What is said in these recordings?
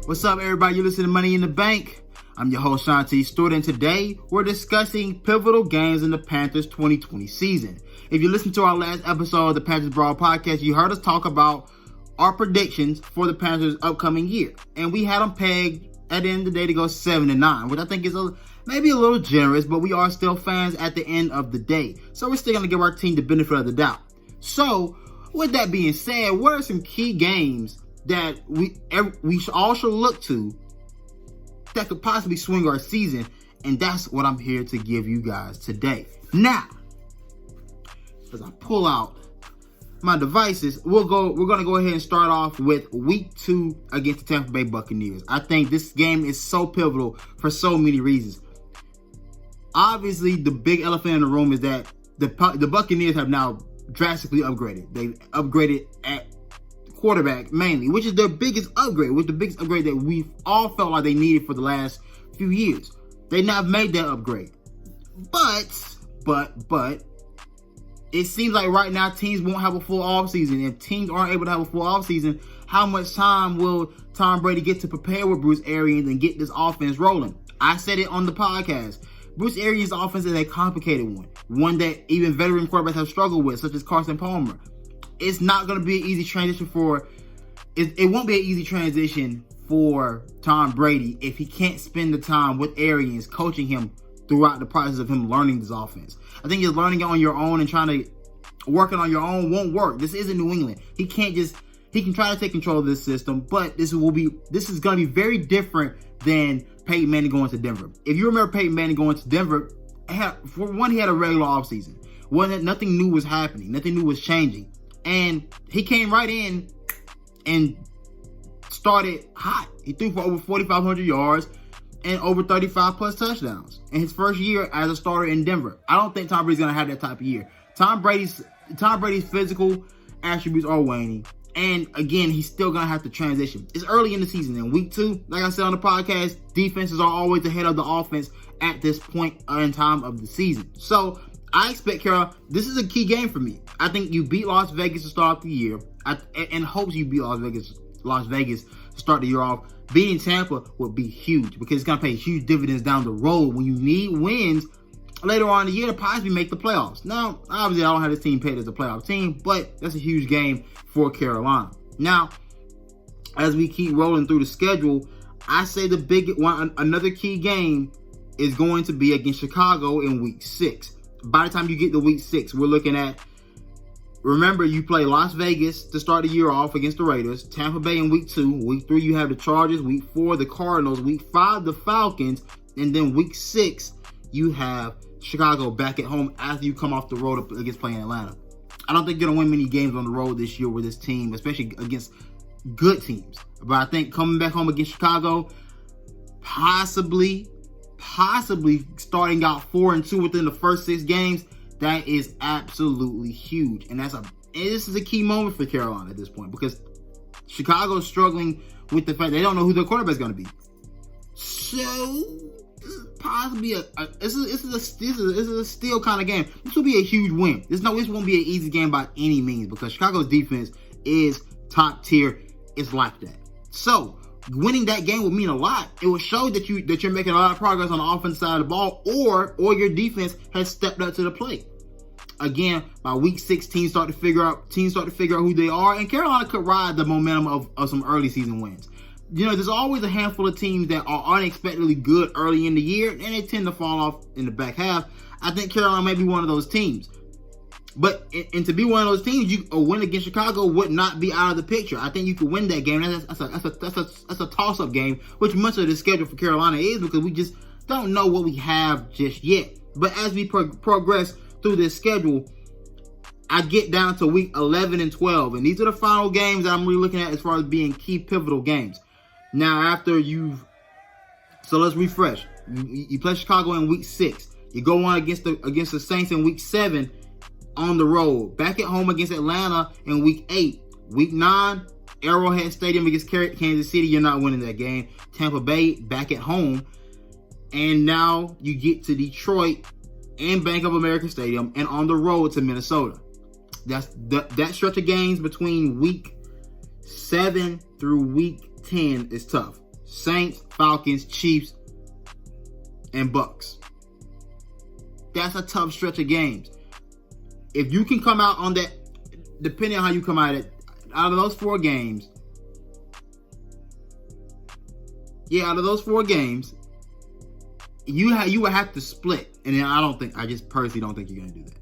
What's up, everybody? You're listening to Money in the Bank. I'm your host, Shontis, and today we're discussing pivotal games in the Panthers 2020 season. If you listened to our last episode of the Panthers Brawl podcast, you heard us talk about our predictions for the Panthers' upcoming year. And we had them pegged at the end of the day to go 7-9, which I think is maybe a little generous, but we are still fans at the end of the day. So we're still going to give our team the benefit of the doubt. So, with that being said, what are some key games that we all should look to that could possibly swing our season? And that's what I'm here to give you guys today. Now, as I pull out my devices, we're going to go ahead and start off with week 2 against the Tampa Bay Buccaneers. I think this game is so pivotal for so many reasons. Obviously, the big elephant in the room is that the Buccaneers have now drastically upgraded. They've upgraded at quarterback mainly, which is their biggest upgrade, the biggest upgrade that we've all felt like they needed for the last few years. They now have made that upgrade. But it seems like right now teams won't have a full offseason. If teams aren't able to have a full offseason, how much time will Tom Brady get to prepare with Bruce Arians and get this offense rolling? I said it on the podcast. Bruce Arians' offense is a complicated one that even veteran quarterbacks have struggled with, such as Carson Palmer. It's not going to be an easy transition it won't be an easy transition for Tom Brady if he can't spend the time with Arians coaching him throughout the process of him learning this offense. I think just learning it on your own and trying to work it on your own won't work. This isn't New England. He can try to take control of this system, but this is going to be very different than Peyton Manning going to Denver. If you remember Peyton Manning going to Denver, for one, he had a regular offseason. Nothing new was happening. Nothing new was changing. And he came right in and started hot. He threw for over 4,500 yards and over 35 plus touchdowns in his first year as a starter in Denver. I don't think Tom Brady's going to have that type of year. Tom Brady's physical attributes are waning. And again, he's still going to have to transition. It's early in the season. In week 2, like I said on the podcast, defenses are always ahead of the offense at this point in time of the season. So I expect Carolina. This is a key game for me. I think you beat Las Vegas to start off the year, and hopes you beat Las Vegas to start the year off. Beating Tampa would be huge because it's going to pay huge dividends down the road when you need wins later on in the year to possibly make the playoffs. Now, obviously, I don't have this team pegged as a playoff team, but that's a huge game for Carolina. Now, as we keep rolling through the schedule, I say the big one, another key game is going to be against Chicago in week 6. By the time you get to week 6, we're looking at, remember, you play Las Vegas to start the year off against the Raiders, Tampa Bay in week 2, week 3 you have the Chargers, week 4 the Cardinals, week 5 the Falcons, and then week 6 you have Chicago back at home after you come off the road against playing Atlanta. I don't think you're going to win many games on the road this year with this team, especially against good teams. But I think coming back home against Chicago, possibly starting out 4-2 within the first 6 games, that is absolutely huge. And this is a key moment for Carolina at this point because Chicago is struggling with the fact they don't know who their quarterback is going to be. So possibly this is a steal kind of game. This will be a huge win. This won't be an easy game by any means because Chicago's defense is top tier. It's like that. So winning that game would mean a lot. It will show that you're making a lot of progress on the offensive side of the ball, or your defense has stepped up to the plate. Again, by week 6, teams start to figure out who they are, and Carolina could ride the momentum of some early season wins. You know, there's always a handful of teams that are unexpectedly good early in the year, and they tend to fall off in the back half. I think Carolina may be one of those teams. But and to be one of those teams, a win against Chicago would not be out of the picture. I think you could win that game. That's a toss-up game, which much of the schedule for Carolina is because we just don't know what we have just yet. But as we progress through this schedule, I get down to week 11 and 12, and these are the final games that I'm really looking at as far as being key pivotal games. Now, so let's refresh. You play Chicago in week 6. You go on against the Saints in week 7 on the road. Back at home against Atlanta in week 8. Week 9, Arrowhead Stadium against Kansas City. You're not winning that game. Tampa Bay back at home. And now you get to Detroit and Bank of America Stadium and on the road to Minnesota. That stretch of games between week 7 through week 10 is tough. Saints, Falcons, Chiefs, and Bucks. That's a tough stretch of games. If you can come out on that, depending on how you come out of those 4 games, out of those 4 games, you would have to split. And then I just personally don't think you're going to do that.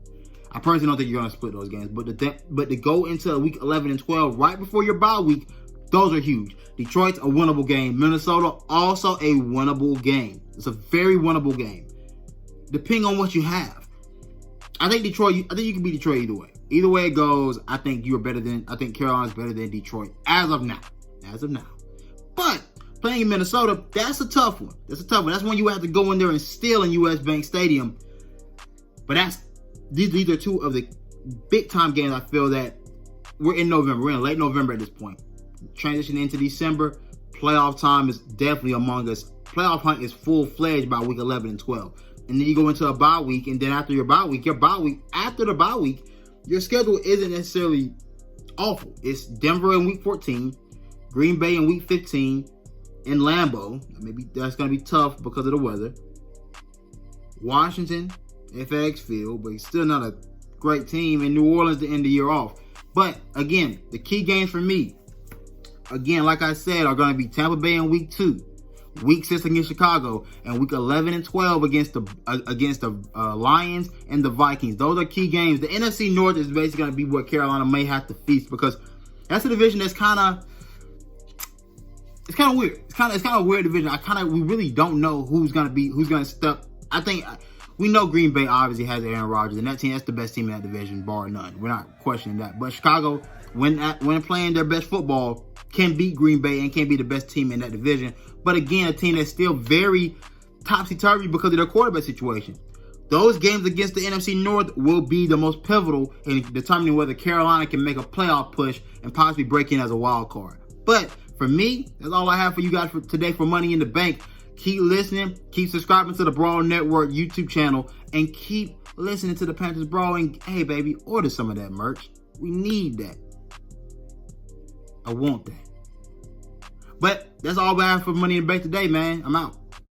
I personally don't think you're going to split those games. But to go into week 11 and 12 right before your bye week, those are huge. Detroit's a winnable game. Minnesota, also a winnable game. It's a very winnable game, depending on what you have. I think you can beat Detroit either way. Either way it goes, I think Carolina's better than Detroit as of now. But playing in Minnesota, that's a tough one. That's one you have to go in there and steal in US Bank Stadium. But these are 2 of the big time games. I feel that we're in November. We're in late November at this point. Transitioning into December, playoff time is definitely among us. Playoff hunt is full-fledged by week 11 and 12. And then you go into a bye week, and then after the bye week, your schedule isn't necessarily awful. It's Denver in week 14, Green Bay in week 15, in Lambeau. Maybe that's going to be tough because of the weather. Washington, FedEx Field, but it's still not a great team. And New Orleans to end the year off. But again, the key games for me, like I said, are going to be Tampa Bay in week 2, week 6 against Chicago, and week 11 and 12 against the Lions and the Vikings. Those are key games. The NFC North is basically going to be where Carolina may have to feast, because that's a division that's kind of weird. It's kind of a weird division. We really don't know who's going to step. I think we know Green Bay obviously has Aaron Rodgers, and that's the best team in that division, bar none. We're not questioning that. But Chicago, when playing their best football, can beat Green Bay and can be the best team in that division. But again, a team that's still very topsy-turvy because of their quarterback situation. Those games against the NFC North will be the most pivotal in determining whether Carolina can make a playoff push and possibly break in as a wild card. But for me, that's all I have for you guys for today for Money in the Bank. Keep listening, keep subscribing to the Brawl Network YouTube channel, and keep listening to the Panthers Brawl. And hey, baby, order some of that merch. We need that. I want that. But that's all we have for Money in the Bank today, man. I'm out.